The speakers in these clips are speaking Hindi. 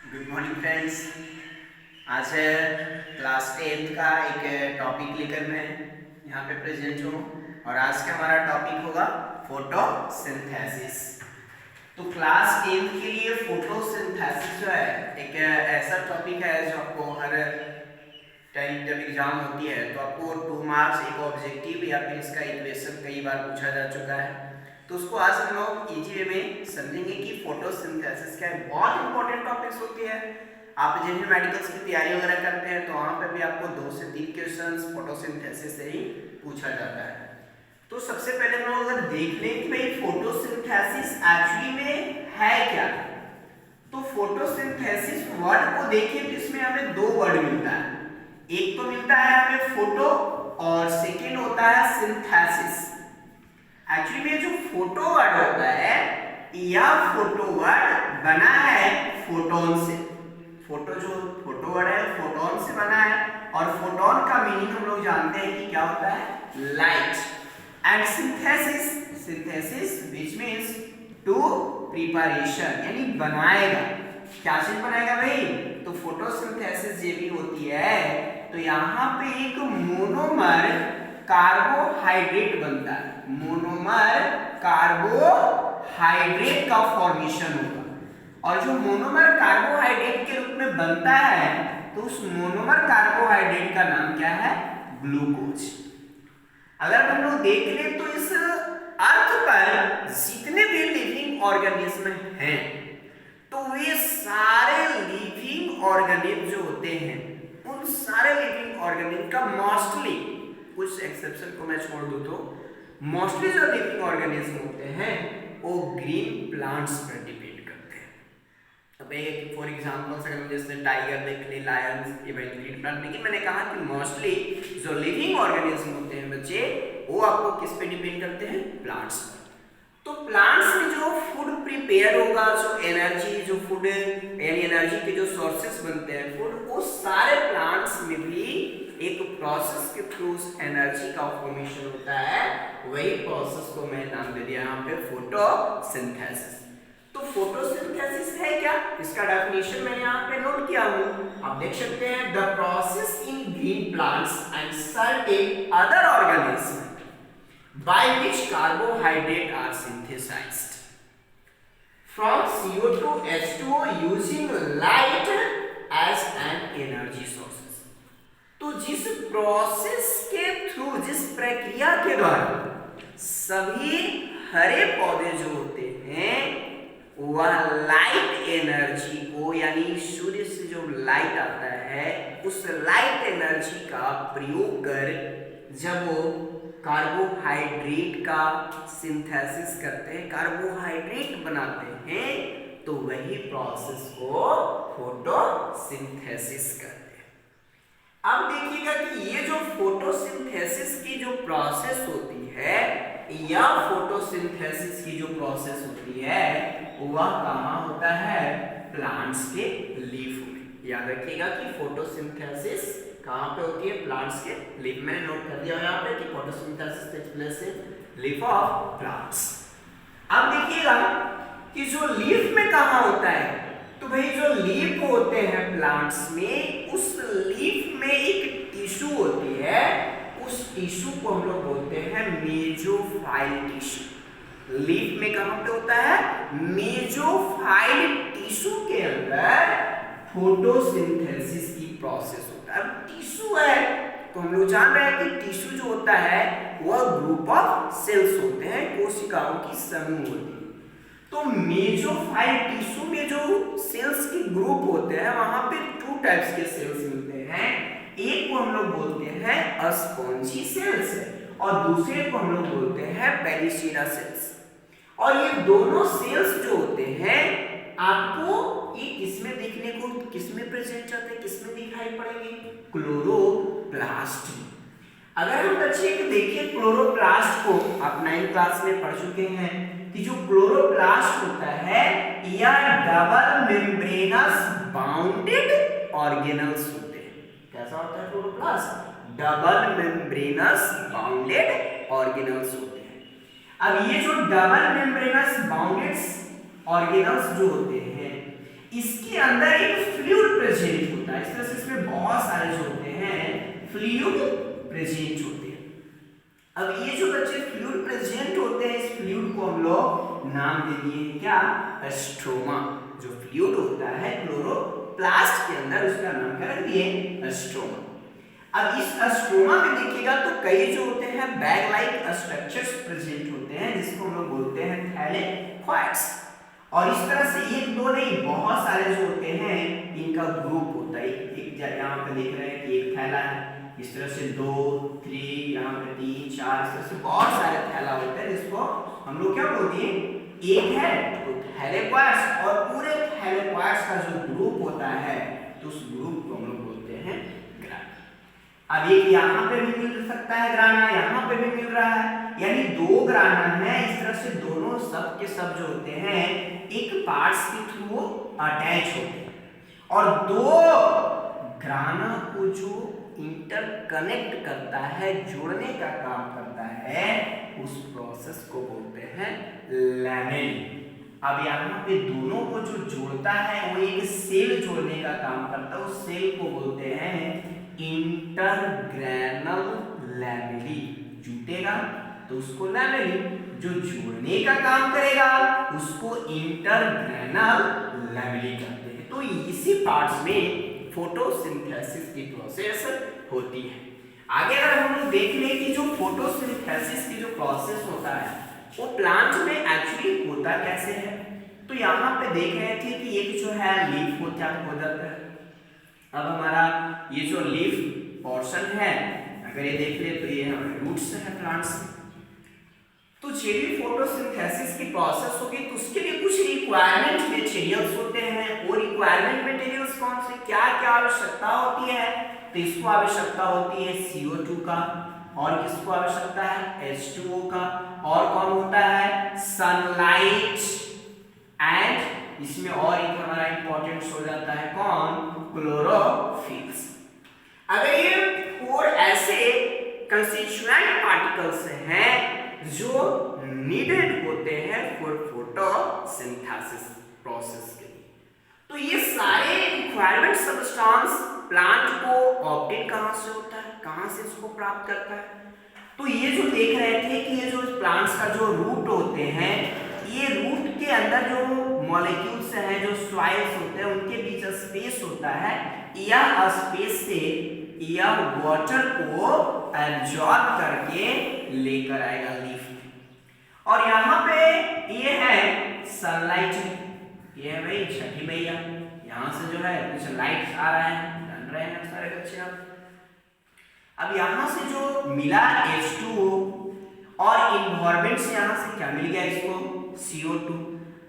Good morning friends. आज है क्लास 10 का एक टॉपिक लेकर मैं यहाँ पे प्रेजेंट हूँ और आज का हमारा टॉपिक होगा फोटोसिंथेसिस। तो क्लास 10 के लिए फोटोसिंथेसिस जो है एक ऐसा टॉपिक है जो आपको हर टाइम जब एग्जाम होती है तो आपको 2 मार्क्स एक ऑब्जेक्टिव या फिर इसका इक्वेशन कई बार पूछा जा चुका है। तो उसको आज हम लोग इजी वे में समझेंगे कि फोटोसिंथेसिस क्या है। बहुत इंपॉर्टेंट टॉपिक्स होती है। आप जिन भी मेडिकल्स की तैयारी वगैरह करते हैं तो वहाँ पे भी आपको 2 से 3 क्वेश्चंस फोटोसिंथेसिस से ही पूछा जाता है। तो सबसे पहले हम लोग अगर देख लें कि भाई फोटोसिंथेसिस एक्चुअली में है क्या, तो फोटोसिंथेसिस वर्ड को देखिए तो इसमें हमें 2 वर्ड मिलता है। एक तो मिलता है हमें फोटो और सेकेंड होता है सिंथेसिस। एक्चुअली में जो फोटो वर्ड होता है यह फोटो वर्ड बना है फोटोन से। फोटो वर्ड है फोटोन से बना है और फोटोन का मीनिंग हम लोग जानते हैं कि क्या होता है, light. And synthesis which means to preparation, यानी बनाएगा। क्या चीज बनाएगा भाई? तो फोटोसिंथेसिस ये भी होती है तो यहाँ पे एक मोनोमर कार्बोहाइड्रेट बनता है। मोनोमर कार्बोहाइड्रेट का फॉर्मेशन होगा और जो मोनोमर कार्बोहाइड्रेट के रूप में बनता है तो उस मोनोमर कार्बोहाइड्रेट का नाम क्या है? ग्लूकोज। अगर हम लोग देख ले तो इस अर्थ पर जितने भी लिविंग ऑर्गेनिज्म हैं तो वे सारे लिविंग ऑर्गेनिज्म जो होते हैं उन सारे लिविंग ऑर्गेनिज्म का मोस्टली, कुछ एक्सेप्शन को मैं छोड़ दूं तो मोस्टली जो लिविंग ऑर्गेनिज्म होते हैं वो ग्रीन प्लांट्स पर डिपेंड करते हैं। अब एक फॉर एग्जांपल अगर हम जैसे टाइगर देख ले, लायंस, ये भाई ग्रीन प्लांट। लेकिन मैंने कहा कि मोस्टली जो लिविंग ऑर्गेनिज्म होते हैं बच्चे वो आपको किस पे डिपेंड करते हैं? प्लांट्स पर। तो प्लांट्स में जो फूड प्रिपेयर होगा, जो एनर्जी, जो फूड यानी एनर्जी के जो सोर्सेस बनते हैं फूड, वो सारे प्लांट्स में भी एक प्रोसेस के थ्रू एनर्जी का फॉर्मेशन होता है। वही प्रोसेस को मैं नाम दे दिया यहाँ पे फोटोसिंथेसिस। तो फोटोसिंथेसिस है क्या? इसका डेफिनेशन मैंने यहाँ पे नोट किया हूँ, आप देख सकते हैं। The process in green plants and certain other organism by which carbohydrate are synthesized from CO to H2O using light as an energy sources। तो जिस प्रोसेस के थ्रू, जिस प्रक्रिया के द्वारा सभी हरे पौधे जो होते हैं वह लाइट एनर्जी को, यानी सूर्य से जो लाइट आता है उस लाइट एनर्जी का प्रयोग कर जब वो कार्बोहाइड्रेट का सिंथेसिस करते हैं, कार्बोहाइड्रेट बनाते हैं, तो वही प्रोसेस को फोटोसिंथेसिस कहते हैं। अब देखिएगा कि ये जो फोटोसिंथेसिस की जो प्रोसेस होती है, या फोटोसिंथेसिस की जो प्रोसेस होती है वह कहाँ होता है? प्लांट्स के लीफ में। याद रखिएगा कि फोटोसिंथेसिस कहाँ पे होती है? प्लांट्स के लीफ। मैंने नोट कर दिया यहाँ पे कि photosynthesis takes place in leaf of plants. अब देखिएगा कि जो लीफ में कहाँ होता है, तो भाई जो लीफ होते हैं प्लांट्स में, उस लीफ में एक टिश्यू होती है, उस टिश्यू को हम लोग बोलते हैं मेसोफाइल टिश्यू। लीफ में कहाँ पे होता है? मेसोफाइल टिश्यू के अंदर फोटोसिंथेसिस की प्रोसेस होता है। अब टिश्यू है तो हम लोग जान रहे हैं कि टिश्यू जो होता है वह ग्रुप ऑफ सेल्स होते हैं, कोशिकाओं की समूह होती है। तो मेसोफाइल टिश्यू में जो सेल्स के ग्रुप होते हैं वहां पे 2 टाइप्स के सेल्स मिलते हैं। एक को हम लोग बोलते हैं स्पॉन्जी सेल्स और दूसरे को हम लोग बोलते हैं पेरिसीडा सेल्स। और ये दोनों सेल्स जो होते हैं आपको ये किसमें देखने को, किसमें प्रेजेंट होते हैं, किसमें दिखाई पड़ेंगे? क्लोरोप्लास्ट। अगर हम बच्चे देखिए क्लोरोप्लास्ट को, आप 9th क्लास में पढ़ चुके हैं कि जो क्लोरोप्लास्ट होता है यह डबल मेम्ब्रेनस बाउंडेड ऑर्गेनल्स होते हैं। कैसा होता है chloroplast? Double membranous bounded organelles होते हैं। अब ये जो डबल मेम्ब्रेनस बाउंडेड ऑर्गेनल्स जो होते हैं इसके अंदर एक फ्लूइड प्रेजेंट होता है। इस तरह से इसमें बहुत सारे जो होते हैं फ्लूइड प्रेजेंट होते हैं। अब ये जो बच्चे फ्लूइड प्रेजेंट होते हैं, इस फ्लूइड को हम लोग नाम दे दिए क्या, स्ट्रोमा। जो फ्लूइड होता है क्लोरोप्लास्ट के अंदर, उसका नाम क्या रख दिए, स्ट्रोमा। अब इस स्ट्रोमा में देखिएगा तो कई जो होते हैं बैग लाइक स्ट्रक्चर्स प्रेजेंट होते हैं, जिसको हम लोग बोलते हैं थैलेक्वाइड्स। और इस तरह से एक दो नहीं, बहुत सारे जो होते हैं इनका ग्रुप होता है। एक यहाँ पे देख रहे हैं कि एक थैला है, इस तरह से 2 3, यहाँ पे 3 4, इस तरह से बहुत सारे थैला होते हैं, जिसको हम लोग क्या बोलते हैं, एक है तो थैलेक्वाइड्स। और पूरे थैलेक्वाइड्स का जो ग्रुप होता है तो उस ग्रुप को हम लोग बोलते हैं ग्राना। अब एक यहाँ पे भी मिल सकता है ग्राना, यहाँ पे भी मिल रहा है, यानी 2 ग्राना है। इस तरह से दोनों सब के सब जो होते हैं एक पार्ट्स के थ्रू अटैच होते हैं, और 2 ग्राना को जो इंटरकनेक्ट करता है, जोड़ने का काम करता है, उस प्रोसेस को बोलते हैं लैमेली। अब यहाँ पे दोनों को जो जोड़ता है वो एक सेल जोड़ने का काम करता है, उस सेल को बोलते हैं इंटरग्रेनल लैमेली। जुटेगा तो उसको लैमेली, जो जोड़ने का काम करेगा उसको इंटरग्रेनल लैमेली कहते हैं। तो इसी पार्ट्स में फोटोसिंथेसिस की प्रोसेस होती है। आगे अगर हम लोग देख लें कि जो फोटोसिंथेसिस की जो प्रोसेस होता है वो प्लांट में एक्चुअली होता कैसे है, तो यहाँ पे देख रहे थे कि एक जो है लीफ हो जाता है। अब हमारा ये जो लीफ पोर्शन है, अगर ये देख ले तो ये हमारे रूट्स है प्लांट्स में। तो जो भी फोटोसिंथेसिस की प्रोसेस होगी तो उसके लिए कुछ रिक्वायरमेंट मटेरियल्स होते हैं। वो रिक्वायरमेंट मटेरियल्स कौन से, क्या क्या आवश्यकता होती है, तो इसको आवश्यकता होती है CO2 का, और किसको आवश्यकता है, H2O का, और कौन होता है, सनलाइट, एंड इसमें और एक हमारा इंपॉर्टेंट हो जाता है कौन, क्लोरोफिल्स। अगर ये 4 ऐसे कंस्टिट्यूएंट पार्टिकल्स हैं जो नीडेड होते हैं फॉर फोटोसिंथेसिस प्रोसेस के लिए, तो ये सारे रिक्वायरमेंट सब्सटेंस प्लांट को ऑब्टेन कहां से होता है, कहां से इसको प्राप्त करता है। तो ये जो देख रहे थे कि ये जो प्लांट्स का जो रूट होते हैं, ये रूट के अंदर जो मॉलिक्यूल्स हैं, जो सॉइल्स होते हैं, उनके बीच स्पेस होता है। यह स्पेस से यह वाटर को एब्जॉर्ब करके लेकर आएगा लीफ में। और यहाँ पे ये है सनलाइट, ये है भाई छठी मैया, यहाँ से जो है कुछ लाइट आ रहा है, जान रहे हैं सारे बच्चे आप। अब यहाँ से जो मिला H2O और इन्वायरमेंट से यहाँ से क्या मिल गया इसको, CO2।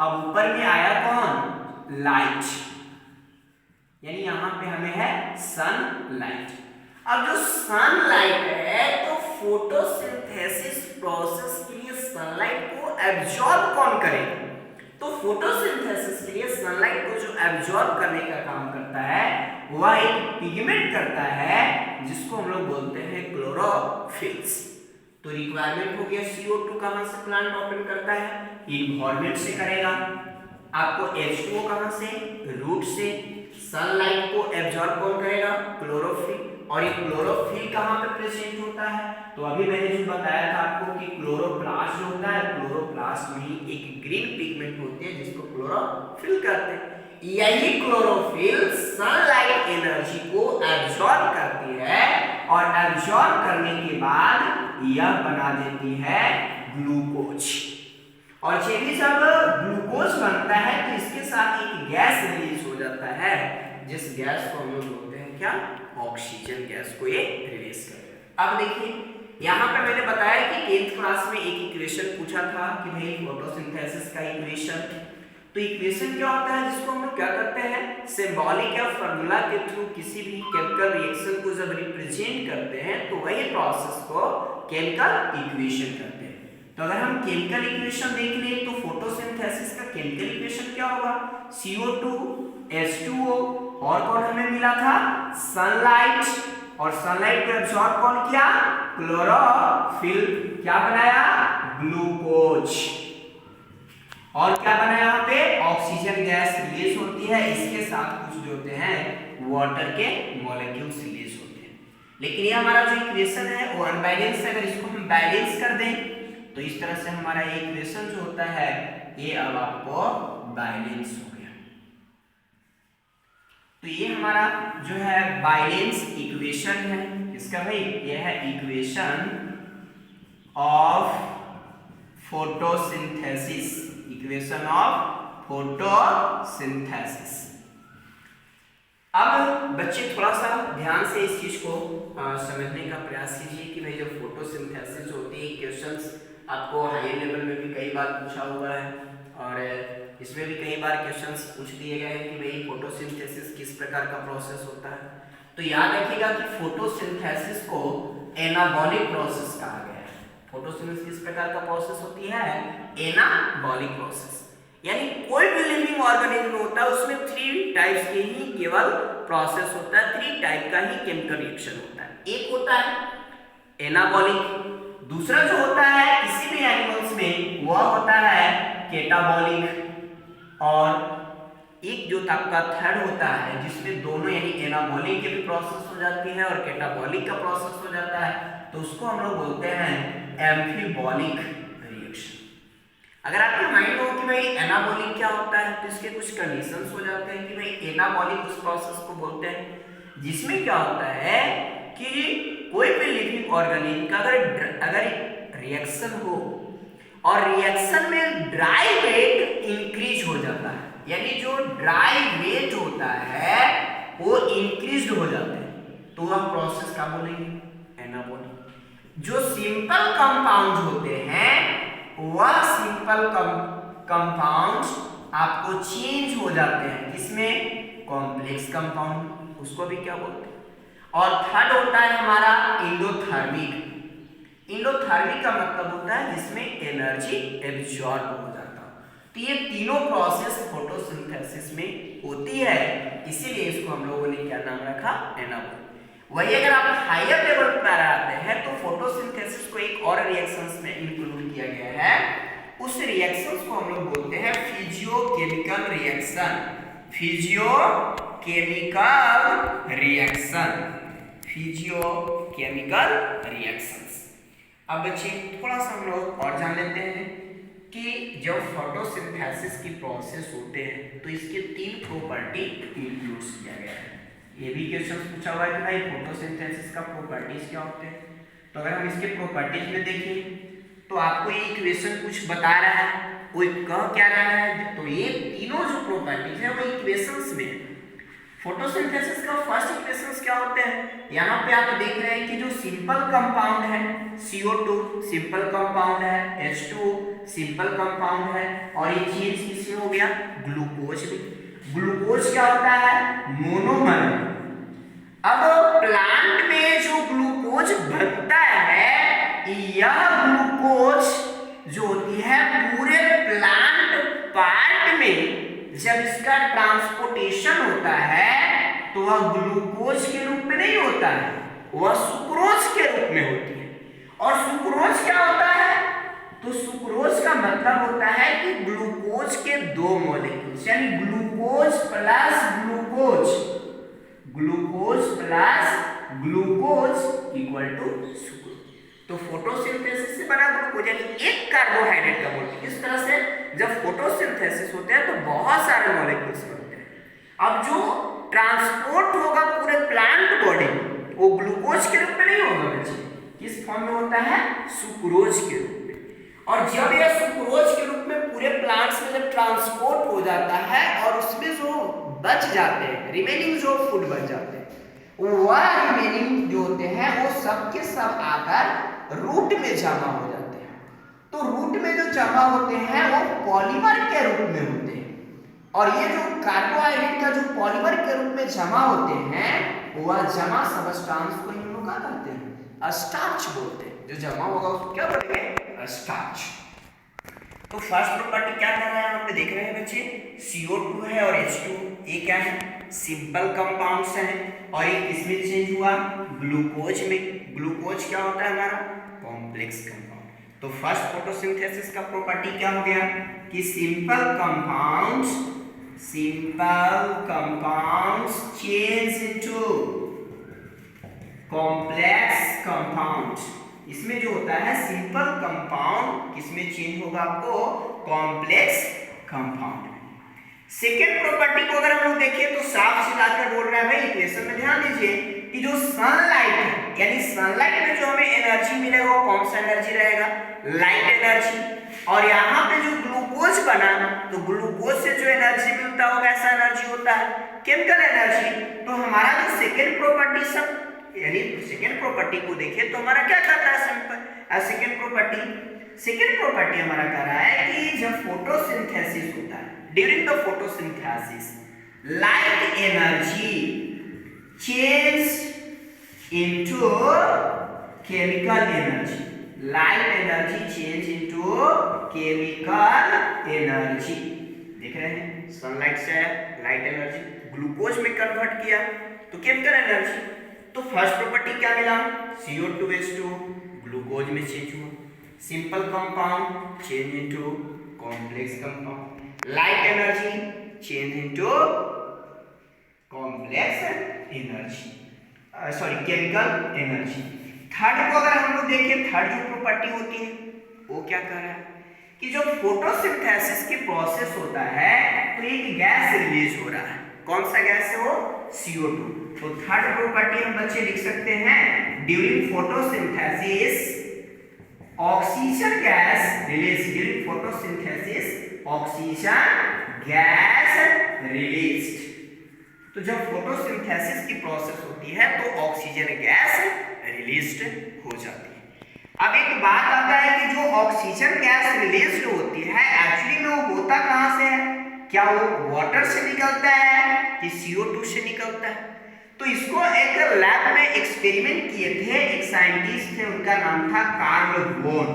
अब ऊपर में आया कौन, लाइट, यानी यहाँ पे हमें है सनलाइट। अब जो सनलाइट है तो फोटोसिंथेसिस प्रोसेस के लिए सनलाइट को एब्जॉर्ब कौन करेगा, तो फोटोसिंथेसिस के लिए सनलाइट को जो एब्जॉर्ब करने का काम करता है वह एक पिगमेंट करता है, जिसको हम लोग बोलते हैं क्लोरोफिल्स। तो रिक्वायरमेंट हो गया CO2 कहां से प्लांट ओपन करता है, इन्वायरमेंट से करेगा। आपको H2O कहां से, रूट से। सनलाइट को एब्जॉर्ब कौन करेगा, क्लोरोफिल। और ये क्लोरोफिल कहां पे प्रेजेंट होता है, तो अभी मैंने जो बताया था आपको कि क्लोरोप्लास्ट जो होता है, क्लोरोप्लास्ट में एक ग्रीन पिगमेंट होती है जिसको क्लोरोफिल कहते हैं। यही क्लोरोफिल सनलाइट एनर्जी को एब्जॉर्ब करती है, और एब्जॉर्ब करने के बाद यह बना देती है ग्लूकोज। और जब ग्लूकोज बनता है तो इसके साथ एक गैस रिलीज हो जाता है, जिस गैस को हम लोग बोलते हैं क्या, ऑक्सीजन गैस को ये रिलीज करते हैं। अब देखिए यहाँ पे मैंने बताया कि 10th क्लास में एक इक्वेशन पूछा था कि भाई फोटोसिंथेसिस का इक्वेशन। तो इक्वेशन क्या होता है, जिसको हम लोग क्या करते हैं, सिंबॉलिक या फार्मूला के थ्रू किसी भी केमिकल रिएक्शन को जब रिप्रेजेंट करते हैं तो वही प्रोसेस को केमिकल इक्वेशन कहते हैं। तो अगर हम केमिकल इक्वेशन देख लें तो फोटोसिंथेसिस का केमिकल इक्वेशन क्या होगा, CO2 H2O और कौन हमें मिला था, सनलाइट। और सनलाइट को एब्जॉर्ब कौन किया, क्लोरोफिल। क्या बनाया, ग्लूकोज। और क्या बना यहाँ पे, ऑक्सीजन गैस रिलीज होती है, इसके साथ कुछ जो होते हैं वाटर के मॉलिक्यूल्स रिलीज होते हैं। लेकिन ये हमारा जो इक्वेशन है वो अनबैलेंस है, अगर इसको हम बैलेंस कर दें तो इस तरह से हमारा इक्वेशन जो होता है ये अब आपको बैलेंस हो गया। तो ये हमारा जो है बैलेंस इक्वेशन है, इसका भाई ये है equation of photosynthesis, equation of photosynthesis. अब बच्चे थोड़ा सा ध्यान से इस चीज को समझने का प्रयास कीजिए कि भाई जो फोटोसिंथेसिस होती है, क्वेश्चंस आपको हायर लेवल में भी कई बार पूछा हुआ है और इसमें भी कई बार क्वेश्चंस पूछ दिए गए हैं कि भाई फोटोसिंथेसिस किस प्रकार का प्रोसेस होता है। तो याद रखिएगा कि फोटोसिंथेसिस को एनाबॉलिक प्रोसेस कहा गया है। फोटोसिंथेसिस किस प्रकार का प्रोसेस होती है, एनाबॉलिक प्रोसेस, यानी कोई भी लिविंग ऑर्गेनिज्म होता है उसमें 3 टाइप्स के ही केवल प्रोसेस होता है, 3 टाइप का ही केमिकल रिएक्शन होता है। एक होता है एनाबॉलिक, दूसरा जो होता है किसी भी एनिमल्स में वह होता है कैटाबॉलिक, और एक जो आपका थर्ड होता है जिसमें दोनों यानी एनाबॉलिक की भी प्रोसेस हो जाती है और कैटाबॉलिक का प्रोसेस हो जाता है, तो उसको हम लोग बोलते हैं एम्फीबॉलिक रिएक्शन। अगर आपके माइंड हो कि भाई एनाबॉलिक क्या होता है तो इसके कुछ कंडीशंस हो जाते हैं कि भाई एनाबॉलिक उस प्रोसेस को बोलते हैं जिसमें क्या होता है कि कोई भी लिविंग ऑर्गेनिज्म का अगर रिएक्शन हो और रिएक्शन में ड्राई वेट इंक्रीज हो जाता है, यानी जो ड्राई वेट होता है वो इंक्रीज हो जाता है, तो वह प्रोसेस क्या बोलेंगे, एनाबॉलिक। जो सिंपल कंपाउंड होते हैं वह सिंपल कंपाउंड्स आपको चेंज हो जाते हैं, इसमें कॉम्प्लेक्स कंपाउंड, उसको भी क्या बोलते हैं। और थर्ड होता है हमारा इंडोथर्मिक। इंडोथर्मिक का मतलब होता है जिसमें एनर्जी एब्जॉर्ब हो जाता है। तो ये तीनों प्रोसेस फोटोसिंथेसिस में होती है, इसीलिए इसको हम लोगों ने क्या नाम रखा, एनाबॉलिक। वही अगर आप हायर लेवल पर आते हैं तो फोटोसिंथेसिस को एक और रिएक्शंस में इंक्लूड किया गया है, उस रिएक्शंस को हम लोग बोलते हैं physiochemical reaction, physiochemical reaction, physiochemical reactions. अब बच्चे थोड़ा सा हम लोग और जान लेते हैं कि जब फोटोसिंथेसिस की प्रोसेस होते हैं तो इसके 3 प्रॉपर्टी इंक्लूड किया गया है। ये भी क्वेश्चन पूछा हुआ है कि भाई फोटोसिंथेसिस का प्रॉपर्टीज क्या होते हैं। तो अगर हम इसके प्रॉपर्टीज में देखें तो आपको ये इक्वेशन कुछ बता रहा है, वो कह क्या रहा है, तो ये तीनों जो प्रॉपर्टीज है वो इक्वेशंस में। फोटोसिंथेसिस का फर्स्ट इक्वेशंस क्या होते हैं, यहाँ पे आप देख रहे हैं कि जो सिंपल कंपाउंड है CO2 सिंपल कंपाउंड है, H2 सिंपल कंपाउंड है, और ये चेंज किससे हो गया, ग्लूकोज में। ग्लूकोज क्या होता है, मोनोमर। अब प्लांट में जो ग्लूकोज बनता है यह ग्लूकोज जो होती है पूरे प्लांट पार्ट में जब इसका ट्रांसपोर्टेशन होता है तो वह ग्लूकोज के रूप में नहीं होता है, वह सुक्रोज के रूप में होती है। और सुक्रोज क्या होता है, तो सुक्रोज का मतलब होता है कि ग्लूकोज के 2 मॉलिक्यूल्स, यानी glucose plus glucose, glucose plus glucose equal to sucrose. तो फोटोसिंथेसिस से बना ग्लूकोज यानी एक कार्बोहाइड्रेट का मॉलिक्यूल। इस तरह से जब फोटोसिंथेसिस होता है तो बहुत सारे मॉलिक्यूल्स बनते हैं। अब जो ट्रांसपोर्ट होगा पूरे प्लांट बॉडी में वो ग्लूकोज के रूप में नहीं होगा बच्चे, किस फॉर्म में होता है, सुक्रोज के रूप में। और जब यह सुक्रोज के रूप में पूरे प्लांट्स में जब ट्रांसपोर्ट हो जाता है और उसमें जो बच जाते हैं, रिमेनिंग जो फूड बच जाते हैं, वह रिमेनिंग जो होते हैं वो सब के सब आकर रूट में जमा हो जाते हैं। तो रूट में जो जमा होते हैं वो पॉलीमर के रूप में होते हैं, और ये जो कार्बोहाइड्रेट का जो पॉलीमर के रूप में जमा होते हैं वह जमा सबस्टांस को हम लोग क्या कहते हैं, स्टार्च बोलते हैं। जो जमा होगा उसको क्या बोलेंगे, स्टार्च। तो फर्स्ट प्रॉपर्टी क्या कर रहा है, हम लोग देख रहे हैं बच्चे, CO2 है और H2, ये क्या है, सिंपल कंपाउंड्स हैं, और ये किसमें चेंज हुआ, ग्लूकोज में। ग्लूकोज क्या होता है हमारा, कॉम्प्लेक्स कंपाउंड। तो फर्स्ट फोटोसिंथेसिस का प्रॉपर्टी क्या हो गया कि simple compounds change into complex compound. इसमें जो होता है सिंपल कंपाउंड किसमें चेंज होगा आपको कॉम्प्लेक्स कंपाउंड। सेकेंड प्रॉपर्टी को अगर हम लोग देखें तो साफ सिलाकर बोल रहा है भाई इक्वेशन में ध्यान दीजिए कि जो सनलाइट है यानी सनलाइट में जो हमें एनर्जी मिलेगा वो कौन सा एनर्जी रहेगा लाइट एनर्जी। और यहाँ पे जो ग्लूकोज बना तो ग्लूकोज से जो एनर्जी मिलता है वो कैसा एनर्जी होता है केमिकल एनर्जी। तो हमारा जो सेकेंड प्रॉपर्टी सब यानी सेकेंड प्रॉपर्टी को देखें तो हमारा क्या कहता है सिंपल सेकेंड प्रॉपर्टी हमारा कह रहा है कि जब फोटोसिंथेसिस होता है during the photosynthesis light energy change into chemical energy. Light energy change into chemical energy. देख रहे हैं सनलाइट से लाइट एनर्जी ग्लूकोज में कन्वर्ट किया तो केमिकल एनर्जी। तो फर्स्ट प्रॉपर्टी क्या मिला CO2H2 ग्लूकोज में चेंज हुआ simple compound change into complex compound light energy change into complex energy chemical energy. Third को अगर हम लोग देखें थर्ड जो प्रॉपर्टी होती है वो क्या कर रहा है कि जो फोटोसिंथेसिस की प्रोसेस होता है तो एक गैस रिलीज हो रहा है कौन सा गैस है वो CO2। तो थर्ड प्रॉपर्टी हम बच्चे लिख सकते हैं during photosynthesis oxygen gas release during photosynthesis oxygen gas released. तो जब फोटोसिंथेसिस की प्रोसेस होती है तो ऑक्सीजन गैस रिलीज्ड हो जाती है। अब एक बात आता है कि जो ऑक्सीजन गैस रिलीज्ड होती है एक्चुअली में वो होता कहां से है क्या वो वाटर से निकलता है कि CO2 से निकलता है। तो इसको एक लैब में एक्सपेरिमेंट किए थे एक साइंटिस्ट थे उनका नाम था कार्ल बोन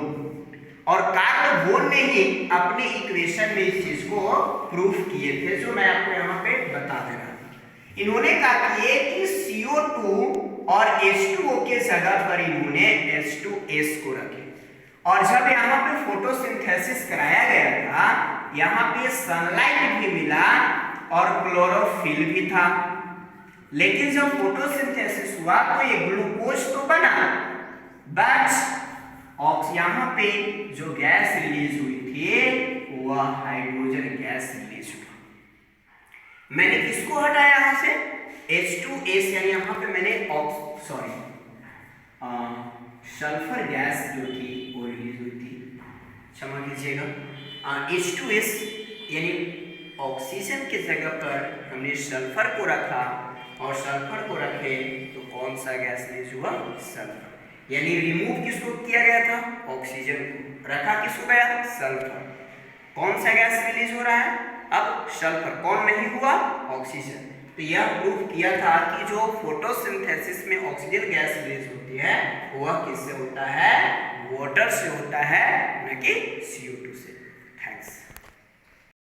और कार्ल बोन ने ही अपने इक्वेशन में इस चीज को प्रूफ किए थे जो मैं आपको यहाँ पे बता दे रहा हूँ। इन्होंने कहा कि CO2 और H2O के जगह पर इन्होंने H2S को रखे और जब यहाँ पे फोटोसिंथेसिस कराया गया था यहाँ पे सनलाइट भी मिला और क्लोरोफिल भी था। लेकिन जब फोटोसिंथेसिस हुआ तो ये ग्लूकोज तो बना बट यहाँ पे जो गैस रिलीज हुई थी वह हाइड्रोजन गैस रिलीज हुआ। मैंने किसको हटाया यहाँ से H2S यानी यहाँ पे मैंने सल्फर गैस जो थी वो रिलीज हुई थी क्षमा कीजिएगा H2S यानी ऑक्सीजन के जगह पर हमने सल्फर को रखा और सल्फर को रखे तो कौन सा गैस रिलीज हुआ सल्फर यानी रिमूव किसको किया गया था ऑक्सीजन को रखा किसको गया सल्फर। कौन सा गैस रिलीज हो रहा है अब सल्फर कौन नहीं हुआ ऑक्सीजन। तो यह प्रूफ किया था कि जो फोटोसिंथेसिस में ऑक्सीजन गैस रिलीज होती है वह किससे होता है वाटर से होता है न कि CO2 से। थैंक्स।